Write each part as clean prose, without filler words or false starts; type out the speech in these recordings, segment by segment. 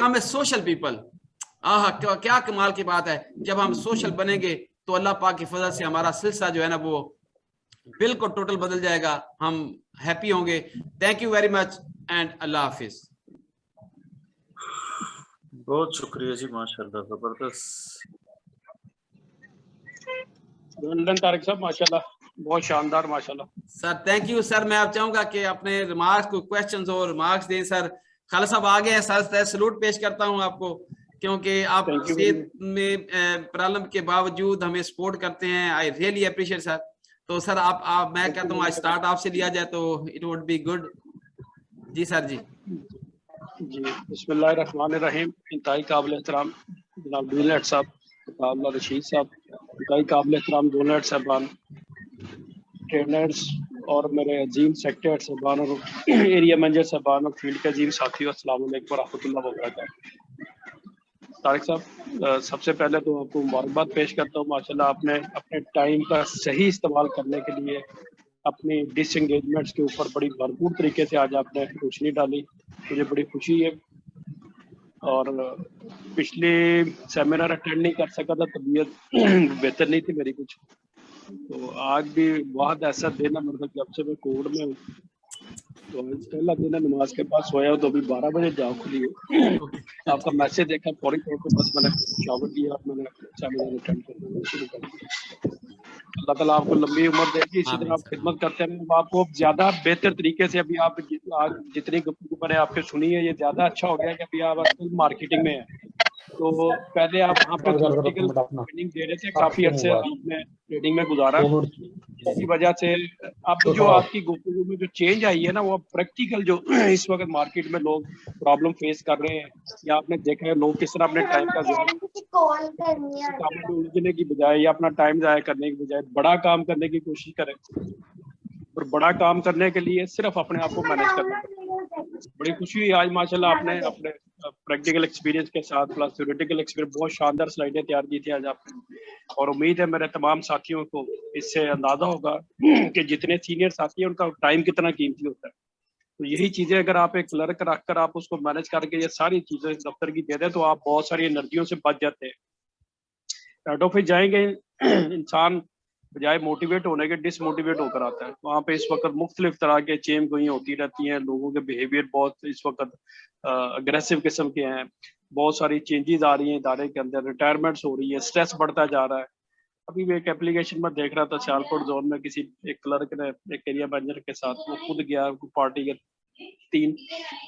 हम social people. क्या कमाल की बात है, जब हम सोशल बनेंगे तो अल्लाह पाक की फजल से हमारा सिलसिला जो है ना वो बिल्कुल टोटल बदल जाएगा, हम हैप्पी होंगे। Thank you very much and अल्लाह हाफिज। बहुत शुक्रिया जी, माशाल्लाह जबरदस्त। तारिक साहब माशाल्लाह, बहुत शानदार माशाल्लाह सर। Thank you sir. मैं आप चाहूंगा कि अपने रिमार्क्स को क्वेश्चंस और रिमार्क्स दें सर। खालिद साहब आ गए हैं सर, सैल्यूट पेश करता हूं आपको, क्योंकि आप सेहत में प्रॉब्लम के बावजूद हमें सपोर्ट करते हैं। I really appreciate sir. तो सर आप मैं कहता हूँ आज स्टार्ट आपसे लिया जाए तो इट वुड बी गुड। जी सर। जी बिस्मिल्लाहिर्रहमानिर्रहीम। इंतहाई काबिल एहतराम जनाब डूनेट साहब, मुकाबला रशीद साहब, इंतहाई काबिल एहतराम डूनेट साहबान, ट्रेनर्स और मेरे अजीम सेक्रेटरी साहबान और एरिया मैनेजर साहबान और फील्ड के अजीम साथियों, अस्सलाम वालेकुम व रहमतुल्लाहि व बरकातहू। तारिक साहब, सबसे पहले तो आपको मुबारकबाद पेश करता हूँ। माशाल्लाह आपने अपने टाइम का सही इस्तेमाल करने के लिए अपनी डिसएंगेजमेंट्स के ऊपर बड़ी भरपूर तरीके से आज आपने रोशनी डाली, मुझे बड़ी खुशी है। और पिछले सेमिनार अटेंड नहीं कर सका था, तबीयत बेहतर नहीं थी मेरी कुछ, तो आज भी बहुत ऐसा देना, मतलब जब से मैं कोविड में हूँ तो पहला दिन नमाज के पास सोया तो अभी 12 बजे जाओ खुली हो। आपका मैसेज देखा, फौरी तौर पे बस मैंने शावर किया और मैंने सेमिनार अटेंड करना शुरू कर दिया। अल्लाह ताला आपको लंबी उम्र देगी, इसी तरह आप खिदमत करते हैं। आपको ज्यादा बेहतर तरीके से अभी आप जितनी गुफ्तगू मैंने आपके सुनी है, ये ज्यादा अच्छा हो गया कि अभी आप आजकल मार्केटिंग में हैं। तो पहले आप वहाँ पे थ्योरेटिकल ट्रेनिंग दे रहे थे, काफी अच्छे आपने ट्रेडिंग में गुजारा, इसी वजह से अब जो आपकी गुफ्तगू में जो चेंज आई है ना, वो प्रैक्टिकल जो इस वक्त मार्केट में लोग प्रॉब्लम फेस कर रहे हैं, या आपने देखा है लोग किस तरह अपने टाइम का काम में उलझने की बजाय या अपना टाइम जाया करने की बजाय बड़ा काम करने की कोशिश करें। और बड़ा काम करने के लिए सिर्फ अपने आप को मैनेज करना है। बड़ी खुशी हुई आज माशाल्लाह आपने अपने प्रैक्टिकल एक्सपीरियंस के साथ प्लस थ्योरेटिकल एक्सपीरियंस, बहुत शानदार स्लाइडें तैयार की थी आज आपने। और उम्मीद है मेरे तमाम साथियों को इससे अंदाजा होगा कि जितने सीनियर साथी हैं उनका टाइम कितना कीमती होता है। तो यही चीजें अगर आप एक क्लर्क रखकर आप उसको मैनेज करके ये सारी चीजें दफ्तर की दे दें तो आप बहुत सारी एनर्जियों से बच जाते हैं। हेड ऑफिस जाएंगे, इंसान बजाय मोटिवेट होने के डिसमोटिवेट होकर आता है। वहाँ पे इस वक्त मुख्तलिफ तरह के चेंज गोई होती रहती हैं, लोगों के बिहेवियर बहुत इस वक्त अग्रेसिव किस्म के हैं, बहुत सारी चेंजेस आ रही हैं इदारे के अंदर, रिटायरमेंट्स हो रही है, स्ट्रेस बढ़ता जा रहा है। अभी मैं एक एप्लीकेशन में देख रहा था, सियालकोट जोन में किसी एक क्लर्क ने एक एरिया मैनेजर के साथ, वो खुद गया, पार्टी के 3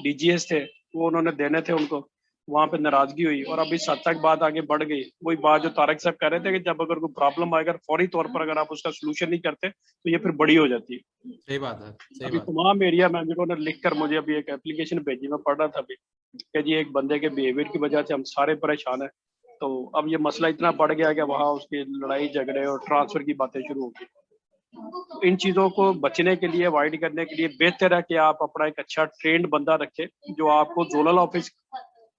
DGS थे, वो उन्होंने देने थे उनको, वहां पे नाराजगी हुई और अभी 7 तक बात आगे बढ़ गई। वही बात जो तारक साहब कह रहे थे कि जब अगर कोई प्रॉब्लम आएगा फौरी तौर पर अगर आप उसका सोल्यूशन नहीं करते तो ये फिर बड़ी हो जाती है। सही बात है, सही अभी बात। तमाम एरिया मैनेजरों ने लिखकर मुझे अभी एक एप्लीकेशन भेजी, मैं पढ़ रहा था अभी कि जी एक बंदे के बिहेवियर की वजह से हम सारे परेशान हैं। तो अब ये मसला इतना बढ़ गया कि वहाँ उसकी लड़ाई झगड़े और ट्रांसफर की बातें शुरू हो गई। तो इन चीजों को बचने के लिए, अवॉइड करने के लिए बेहतर है कि आप अपना एक अच्छा ट्रेंड बंदा रखें जो आपको जोनल ऑफिस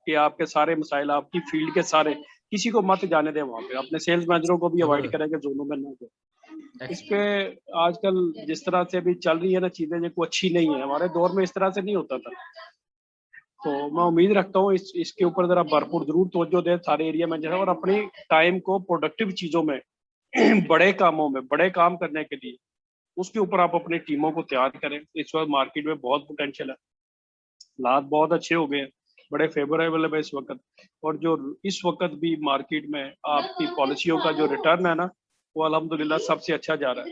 के आपके सारे मसाइल, आपकी फील्ड के सारे, किसी को मत जाने दें वहाँ पे। अपने सेल्स मैनेजरों को भी अवॉइड करें कि जोनों में ना जाए। इस पे आजकल जिस तरह से अभी चल रही है ना चीजें, जो अच्छी नहीं है, हमारे दौर में इस तरह से नहीं होता था। तो मैं उम्मीद रखता हूँ इसके ऊपर जरा भरपूर जरूर तवज्जो दें सारे एरिया मैनेजर, और अपनी टाइम को प्रोडक्टिव चीजों में बड़े कामों में, बड़े काम करने के लिए उसके ऊपर आप अपनी टीमों को तैयार करें। इस वक्त मार्केट में बहुत पोटेंशियल है, हालात बहुत अच्छे हो गए हैं, बड़े फेवरेबल है इस वक्त। और जो इस वक्त भी मार्केट में आपकी पॉलिसियों का जो रिटर्न है ना, वो अल्हम्दुलिल्लाह सबसे अच्छा जा रहा है।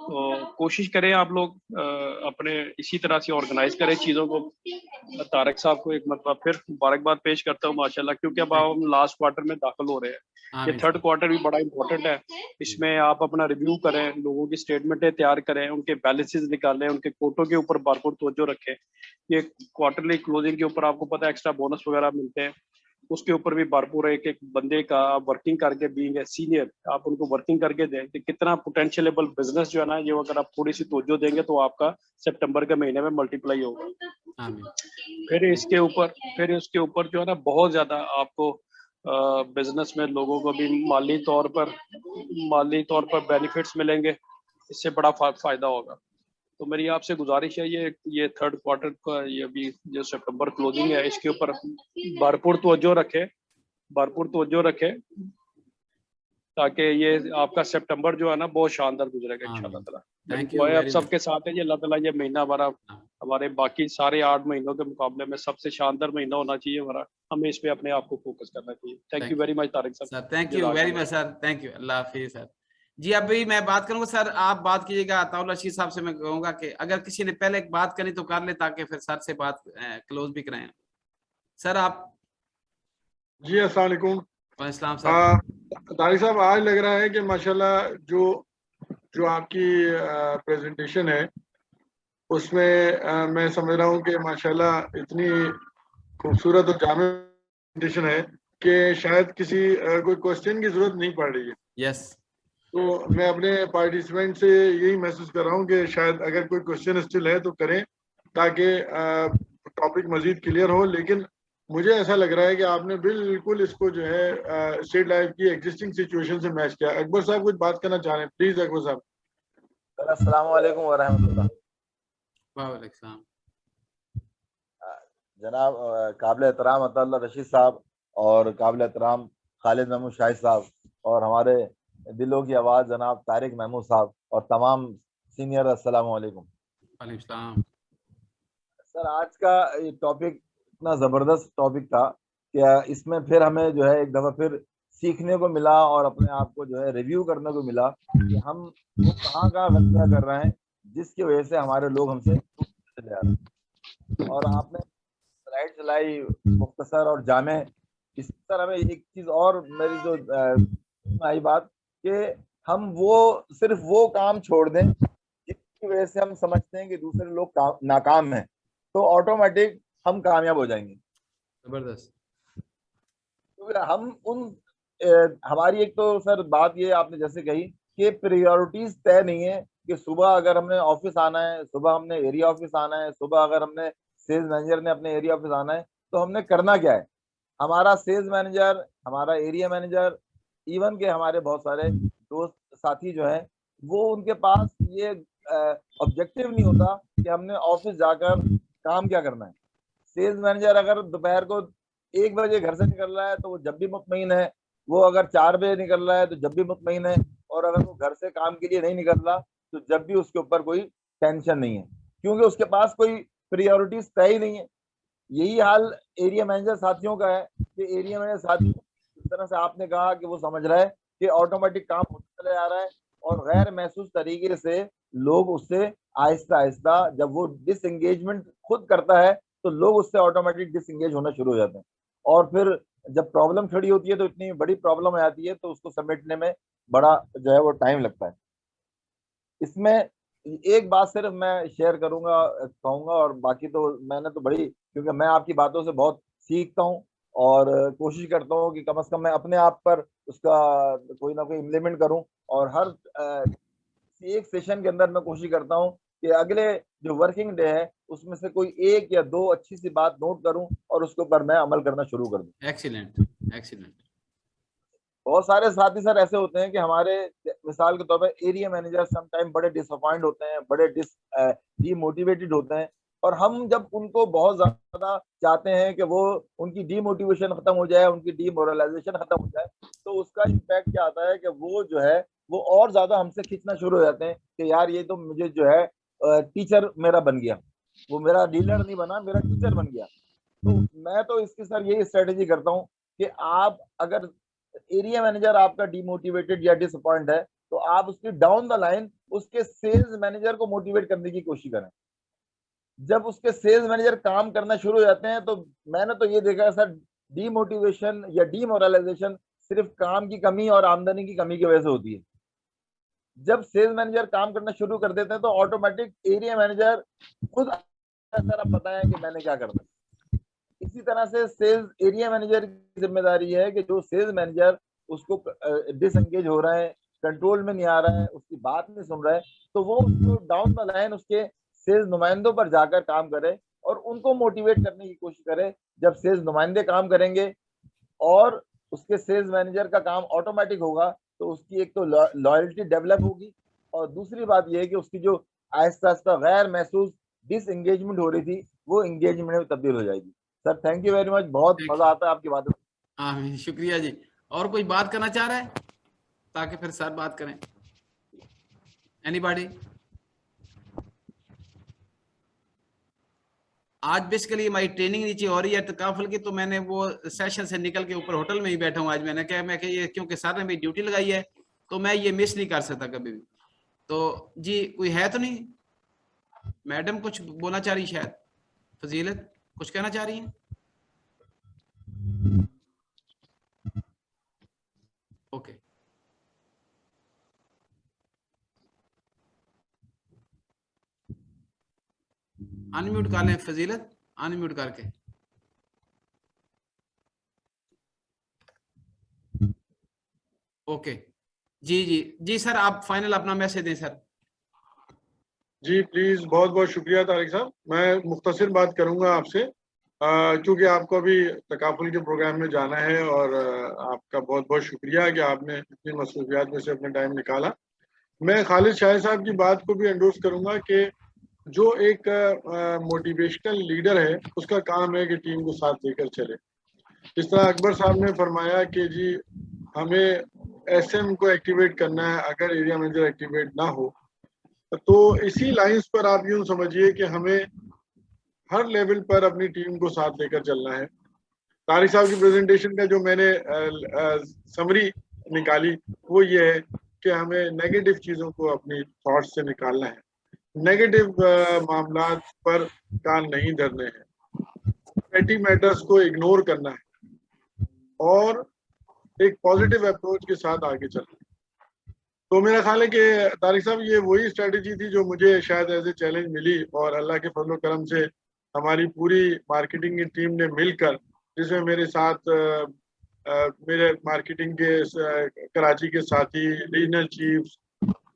तो कोशिश करें आप लोग अपने इसी तरह से ऑर्गेनाइज करें चीज़ों को। तारक साहब को एक मतलब फिर मुबारकबाद पेश करता हूँ माशाल्लाह, क्योंकि अब हम लास्ट क्वार्टर में दाखिल हो रहे हैं। ये थर्ड क्वार्टर भी बड़ा इंपॉर्टेंट है, इसमें आप अपना रिव्यू करें, लोगों की स्टेटमेंटें तैयार करें, उनके बैलेंसेस निकालें, उनके कोटों के ऊपर भरपूर तवज्जो रखें। ये क्वार्टरली क्लोजिंग के ऊपर आपको पता है एक्स्ट्रा बोनस वगैरह मिलते हैं, उसके ऊपर भी भरपूर एक एक बंदे का वर्किंग करके, बीइंग ए सीनियर, आप उनको वर्किंग करके दें कि कितना पोटेंशियलेबल बिजनेस जो है ना, ये अगर आप थोड़ी सी तवज्जो देंगे तो आपका सितंबर के महीने में मल्टीप्लाई होगा। फिर उसके ऊपर जो है ना, बहुत ज्यादा आपको बिजनेस में लोगों को भी माली तौर पर बेनिफिट्स मिलेंगे, इससे बड़ा फायदा होगा। तो मेरी आपसे गुजारिश है ये थर्ड क्वार्टर का ये अभी जो सितंबर क्लोजिंग है इसके ऊपर भरपूर तवज्जो रखे ताकि ये आपका सितंबर जो है ना बहुत शानदार गुजरेगा इंशाल्लाह ताला। थैंक यू दुआएं आप वेरी सबके साथ है कि अल्लाह ताला ये महीना हमारा हमारे बाकी सारे 8 महीनों के मुकाबले में सबसे शानदार महीना होना चाहिए हमारा, हमें इस पे अपने आप को फोकस करना चाहिए। Thank you very much Tariq sir, साहब। Thank you very much sir, thank you, अल्लाह हाफिज सर। जी अभी मैं बात करूंगा सर, आप बात कीजिएगा। अताउल रशीद साहब से मैं कहूंगा कि अगर किसी ने पहले एक बात करनी तो कर ले, ताकि फिर सर से बात क्लोज भी कराएं। सर आप। जी अस्सलाम वालेकुम। वालेकुम सर। तारिक साहब, आज लग रहा है कि माशाल्लाह जो आपकी प्रेजेंटेशन है उसमें मैं समझ रहा हूँ कि माशाल्लाह इतनी खूबसूरत और जामे प्रेजेंटेशन है कि शायद किसी कोई क्वेश्चन की जरूरत नहीं पड़ रही है। यस। तो मैं अपने पार्टिसिपेंट से यही महसूस कर रहा हूँ कि शायद अगर कोई क्वेश्चन स्टिल है तो करें ताकि टॉपिक मजीद क्लियर हो। लेकिन मुझे ऐसा लग रहा है कि आपने बिल्कुल इसको जो है स्टेट लाइफ की एग्जिस्टिंग सिचुएशन से मैच किया। अकबर साहब कुछ बात करना चाह रहे हैं, प्लीज अकबर साहब। अस्सलाम वालेकुम व रहमतुल्लाह। वालेकुम जनाब काबिल एहतराम अताउल्लाह रशीद साहब और काबिल एहतराम खालिद महमूद शाहिद साहब और हमारे दिलों की आवाज़ जनाब तारिक महमूद साहब और तमाम सीनियर, अस्सलाम वालेकुम। वालेकुम। सर आज का ये टॉपिक इतना ज़बरदस्त टॉपिक था कि इसमें फिर हमें जो है एक दफ़ा फिर सीखने को मिला और अपने आप को जो है रिव्यू करने को मिला कि हम वो कहाँ गलतियाँ कर रहे हैं जिसकी वजह से हमारे लोग हमसे चले आ रहे हैं। और आपने स्लाइड चलाई मुख्तसर और जामे। इस तरह में एक चीज़ और मेरी जो आई बात कि हम वो सिर्फ वो काम छोड़ दें जिसकी वजह से हम समझते हैं कि दूसरे लोग नाकाम हैं, तो ऑटोमेटिक हम कामयाब हो जाएंगे। जबरदस्त। क्योंकि हम हमारी एक तो सर बात ये आपने जैसे कही कि प्रायोरिटीज तय नहीं है कि सुबह अगर हमने ऑफिस आना है, सुबह हमने एरिया ऑफिस आना है, सुबह अगर हमने सेल्स मैनेजर ने अपने एरिया ऑफिस आना है तो हमने करना क्या है। हमारा सेल्स मैनेजर, हमारा एरिया मैनेजर, इवन के हमारे बहुत सारे दोस्त साथी जो हैं वो उनके पास ये ऑब्जेक्टिव नहीं होता कि हमने ऑफिस जाकर काम क्या करना है। सेल्स मैनेजर अगर दोपहर को 1 बजे घर से निकल रहा है तो वो जब भी मुतमईन है, वो अगर 4 बजे निकल रहा है तो जब भी मुतमईन है, और अगर वो घर से काम के लिए नहीं निकल रहा तो जब भी उसके ऊपर कोई टेंशन नहीं है, क्योंकि उसके पास कोई प्रायोरिटीज तय ही नहीं है। यही हाल एरिया मैनेजर साथियों का है कि एरिया मैनेजर साथी जिस तरह से आपने कहा कि वो समझ रहा है कि ऑटोमेटिक काम होता चले आ रहा है और गैर महसूस तरीके से लोग उससे आहिस्ता आहिस्ता जब वो डिसएंगेजमेंट खुद करता है तो लोग उससे ऑटोमेटिक डिसएंगेज होना शुरू हो जाते हैं। और फिर जब प्रॉब्लम खड़ी होती है तो इतनी बड़ी प्रॉब्लम आ जाती है तो उसको समेटने में बड़ा जो है वो टाइम लगता है। इसमें एक बात सिर्फ मैं शेयर करूंगा कहूंगा, और बाकी तो मैंने तो बड़ी, क्योंकि मैं आपकी बातों से बहुत सीखता हूँ और कोशिश करता हूँ कि कम से कम मैं अपने आप पर उसका कोई ना कोई इम्प्लीमेंट करूँ, और हर एक सेशन के अंदर मैं कोशिश करता हूँ कि अगले जो वर्किंग डे है उसमें से कोई 1 या 2 अच्छी सी बात नोट करूं और उसके ऊपर मैं अमल करना शुरू कर दूं। Excellent, excellent. बहुत सारे साथी सर ऐसे होते हैं कि हमारे मिसाल के तौर पर एरिया मैनेजर समटाइम बड़े डिसअपॉइंट होते हैं, बड़े डीमोटिवेटेड होते हैं, और हम जब उनको बहुत ज्यादा चाहते हैं कि वो उनकी डीमोटिवेशन खत्म हो जाए, उनकी डीमोरलाइजेशन खत्म हो जाए, तो उसका इम्पैक्ट क्या आता है कि वो जो है वो और ज्यादा हमसे खींचना शुरू हो जाते हैं कि यार ये तो मुझे जो है टीचर मेरा बन गया, वो मेरा डीलर नहीं बना, मेरा टीचर बन गया। तो मैं तो इसकी सर यही स्ट्रेटेजी करता हूँ कि आप अगर एरिया मैनेजर आपका डीमोटिवेटेड या डिसअपॉइंट है तो आप उसकी डाउन द लाइन उसके सेल्स मैनेजर को मोटिवेट करने की कोशिश करें। जब उसके सेल्स मैनेजर काम करना शुरू हो जाते हैं तो मैंने तो ये देखा है सर, डीमोटिवेशन या डीमोरलाइजेशन सिर्फ काम की कमी और आमदनी की कमी की वजह से होती है। जब सेल्स मैनेजर काम करना शुरू कर देते हैं तो ऑटोमेटिक एरिया मैनेजर खुद सर अब पता है कि मैंने क्या करना है। इसी तरह से सेल्स एरिया मैनेजर की जिम्मेदारी है कि जो सेल्स मैनेजर उसको डिसएंगेज हो रहा है, कंट्रोल में नहीं आ रहा है, उसकी बात नहीं सुन रहा है, तो वो उसको डाउन द लाइन उसके सेल्स नुमाइंदों पर जाकर काम करे और उनको मोटिवेट करने की कोशिश करे। जब सेल्स नुमाइंदे काम करेंगे और उसके सेल्स मैनेजर का काम ऑटोमेटिक होगा तो उसकी एक तो लॉयल्टी डेवलप होगी, और दूसरी बात यह है कि उसकी जो आहिस्ता आहिस्ता गैर महसूस डिस एंगेजमेंट हो रही थी, वो एंगेजमेंट में तब्दील हो जाएगी। Sir thank you very much, बहुत मजा आता है आपकी बातें। हाँ शुक्रिया जी। और कोई बात करना चाह रहा है ताकि फिर सर बात करें? एनीबॉडी? आज बेसिकली हमारी ट्रेनिंग नीचे हो रही है तकाफुल की, तो मैंने वो सेशन से निकल के ऊपर होटल में ही बैठा हूँ आज। मैंने कहा मैं ये क्योंकि सर ने मेरी ड्यूटी लगाई है तो मैं ये मिस नहीं कर सकता कभी भी। तो जी कोई है तो नहीं? मैडम कुछ बोलना चाह रही, शायद फजीलत कुछ कहना चाह रही हैं? ओके अनम्यूट कर लें फजीलत, अनम्यूट करके। ओके जी जी जी सर, आप फाइनल अपना मैसेज दें सर। जी प्लीज, बहुत बहुत शुक्रिया तारिक साहब। मैं मुख्तसर बात करूंगा आपसे, क्योंकि आपको अभी तकाफुल के प्रोग्राम में जाना है, और आपका बहुत बहुत शुक्रिया कि आपने इतनी मसरूफियात में से अपना टाइम निकाला। मैं खालिद शाह साहब की बात को भी एंडोर्स करूंगा कि जो एक मोटिवेशनल लीडर है उसका काम है कि टीम को साथ लेकर चले। जिस तरह अकबर साहब ने फरमाया कि जी हमें एसएम को एक्टिवेट करना है अगर एरिया मैनेजर एक्टिवेट ना हो, तो इसी लाइंस पर आप यूं समझिए कि हमें हर लेवल पर अपनी टीम को साथ लेकर चलना है। तारिक साहब की प्रेजेंटेशन का जो मैंने समरी निकाली वो ये है कि हमें नेगेटिव चीज़ों को अपनी थॉट्स से निकालना है, नेगेटिव मामला पर कान नहीं धरने हैं, पेटी मैटर्स को इग्नोर करना है और एक पॉजिटिव अप्रोच के साथ आगे चलना है। तो मेरा ख्याल है कि तारिक साहब ये वही स्ट्रेटजी थी जो मुझे शायद एज ए चैलेंज मिली, और अल्लाह के फजल करम से हमारी पूरी मार्केटिंग की टीम ने मिलकर, जिसमें मेरे साथ मेरे मार्केटिंग के कराची के साथी, रीजनल चीफ्स,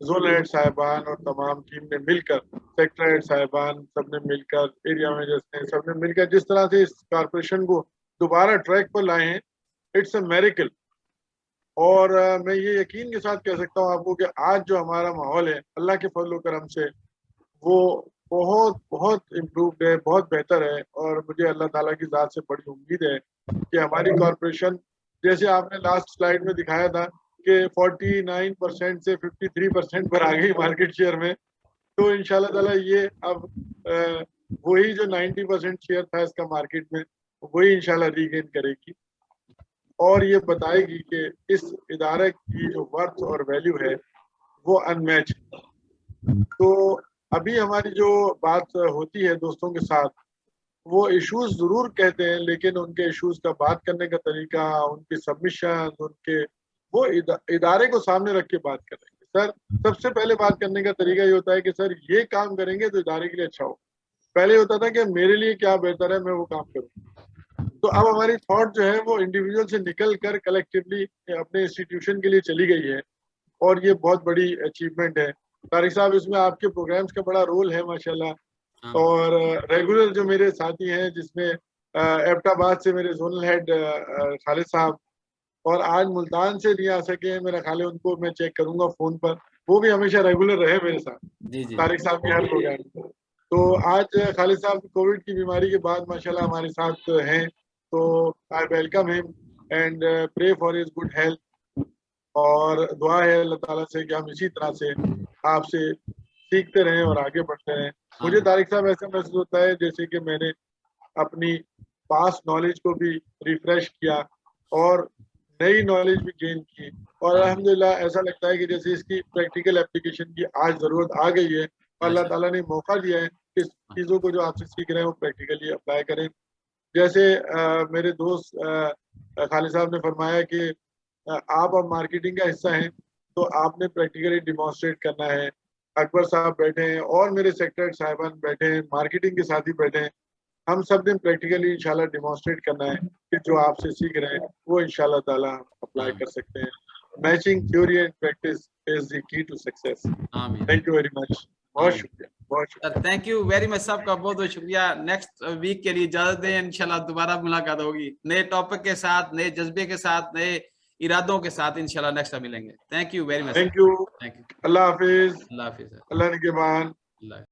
जोनल हेड साहिबान और तमाम टीम ने मिलकर, सेक्टर हेड साहिबान सब ने मिलकर, एरिया मैनेजर्स ने सब ने मिलकर जिस तरह से इस कारपोरेशन को दोबारा ट्रैक पर लाए हैं, इट्स अ मेरिकल। और मैं ये यकीन के साथ कह सकता हूँ आपको कि आज जो हमारा माहौल है अल्लाह के फजल करम से वो बहुत बहुत इम्प्रूव्ड है, बहुत बेहतर है। और मुझे अल्लाह ताला की ज़ात से बड़ी उम्मीद है कि हमारी कॉरपोरेशन, जैसे आपने लास्ट स्लाइड में दिखाया था कि 49% से 53% पर आ गई मार्केट शेयर में, तो इंशाल्लाह ताला ये अब वही जो 90% शेयर था इसका मार्केट में, वही इंशाल्लाह रीगेन करेगी और ये बताएगी कि इस इदारे की जो वर्थ और वैल्यू है वो अनमैच है। तो अभी हमारी जो बात होती है दोस्तों के साथ, वो इश्यूज जरूर कहते हैं, लेकिन उनके इश्यूज का बात करने का तरीका, उनकी सबमिशन, उनके वो इदारे को सामने रख के बात करेंगे। सर सबसे पहले बात करने का तरीका ये होता है कि सर ये काम करेंगे तो इदारे के लिए अच्छा हो। पहले होता था कि मेरे लिए क्या बेहतर है, मैं वो काम करूँ। तो अब हमारी थॉट जो है वो इंडिविजुअल से निकल कर कलेक्टिवली अपने इंस्टीट्यूशन के लिए चली गई है, और ये बहुत बड़ी अचीवमेंट है। तारिक साहब, इसमें आपके प्रोग्राम्स का बड़ा रोल है माशाल्लाह। और रेगुलर जो मेरे साथी हैं, जिसमें एबटाबाद से मेरे जोनल हेड खालिद साहब, और आज मुल्तान से नहीं आ सके हैं, मेरा ख्याल है उनको मैं चेक करूंगा फोन पर, वो भी हमेशा रेगुलर रहे मेरे साथ तारिक साहब के हर प्रोग्राम पर। तो आज खालिद साहब कोविड की बीमारी के बाद माशाल्लाह हमारे साथ हैं, तो I welcome him and pray for his good health. और दुआ है अल्लाह ताला से कि हम इसी तरह से आपसे सीखते रहें और आगे बढ़ते रहें। मुझे तारिक साहब ऐसा महसूस होता है जैसे कि मैंने अपनी पास्ट नॉलेज को भी रिफ्रेश किया और नई नॉलेज भी गेन की, और अल्हम्दुलिल्लाह ऐसा लगता है कि जैसे इसकी प्रैक्टिकल एप्लीकेशन की आज जरूरत आ गई है। अल्लाह ताला ने मौका दिया है कि चीज़ों को जो आपसे सीख रहे हैं वो प्रैक्टिकली अप्लाई करें। जैसे मेरे दोस्त खालिद साहब ने फरमाया कि आप अब मार्केटिंग का हिस्सा हैं, तो आपने प्रैक्टिकली डिमॉन्स्ट्रेट करना है। अकबर साहब बैठे हैं और मेरे सेक्रेटरी साहिबान बैठे हैं, मार्केटिंग के साथी बैठे हैं। हम सब ने प्रैक्टिकली इंशाल्लाह डिमॉन्स्ट्रेट करना है कि जो आपसे सीख रहे हैं वो इंशाल्लाह ताला अप्लाई कर सकते हैं। Matching theory and practice is the key to success. Thank you very much. बहुत शुक्रिया, बहुत शुक्रिया। थैंक यू वेरी मच साहब का बहुत बहुत शुक्रिया। नेक्स्ट वीक के लिए इजाजत दें, इंशाल्लाह दोबारा मुलाकात होगी नए टॉपिक के साथ, नए जज्बे के साथ, नए इरादों के साथ। इंशाल्लाह नेक्स्ट टाइम मिलेंगे। Thank you very much. Thank you. अल्लाह हाफिज। अल्लाह हाफिज। अल्लाह निगहबान। अल्लाह